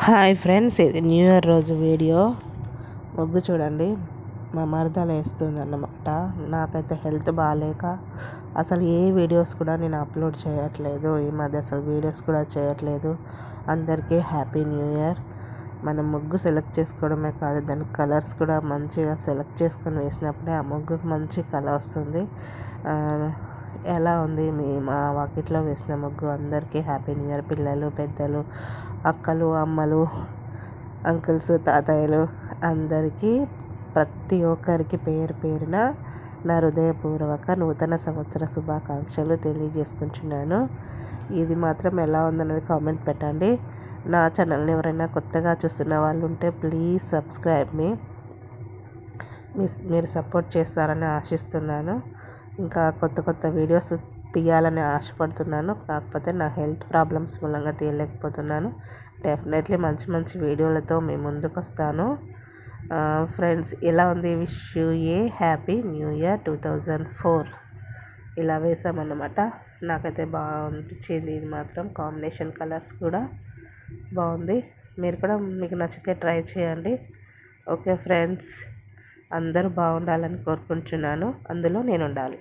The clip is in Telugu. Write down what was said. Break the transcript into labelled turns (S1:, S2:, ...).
S1: హాయ్ ఫ్రెండ్స్, ఇది న్యూ ఇయర్ రోజు వీడియో. ముగ్గు చూడండి, మా మరదలు వేస్తుంది అన్నమాట. నాకైతే హెల్త్ బాగాలేక అసలు ఏ వీడియోస్ కూడా నేను అప్లోడ్ చేయట్లేదు. ఈ మధ్య అసలు వీడియోస్ కూడా చేయట్లేదు. అందరికీ హ్యాపీ న్యూ ఇయర్. మనం ముగ్గు సెలెక్ట్ చేసుకోవడమే కాదు, దానికి కలర్స్ కూడా మంచిగా సెలెక్ట్ చేసుకొని వేసినప్పుడే ఆ ముగ్గుకు మంచి కలర్ వస్తుంది. ఎలా ఉంది మా వాకిట్లో వేసిన ముగ్గు? అందరికీ హ్యాపీ న్యూ ఇయర్. పిల్లలు, పెద్దలు, అక్కలు, అమ్మలు, అంకుల్స్, తాతయ్యలు అందరికీ, ప్రతి ఒక్కరికి పేరు పేరున నా హృదయపూర్వక నూతన సంవత్సర శుభాకాంక్షలు తెలియజేసుకుంటున్నాను. ఇది మాత్రం ఎలా ఉందన్నది కామెంట్ పెట్టండి. నా ఛానల్ని ఎవరైనా కొత్తగా చూస్తున్న వాళ్ళు ఉంటే ప్లీజ్ సబ్స్క్రైబ్ మీ. మీరు సపోర్ట్ చేస్తారని ఆశిస్తున్నాను. ఇంకా కొత్త కొత్త వీడియోస్ తీయాలని ఆశపడుతున్నాను. కాకపోతే నా హెల్త్ ప్రాబ్లమ్స్ మూలంగా తీయలేకపోతున్నాను. డెఫినెట్లీ మంచి మంచి వీడియోలతో మీ ముందుకు వస్తాను. ఫ్రెండ్స్, ఎలా ఉంది? Wish you A happy new year 2004. ఇలా వేసామన్నమాట. నాకైతే బాగా అనిపించింది. ఇది మాత్రం కాంబినేషన్ కలర్స్ కూడా బాగుంది. మీరు కూడా మీకు నచ్చితే ట్రై చేయండి. ఓకే ఫ్రెండ్స్, అందరూ బాగుండాలని కోరుకుంటున్నాను. అందులో నేను ఉండాలి.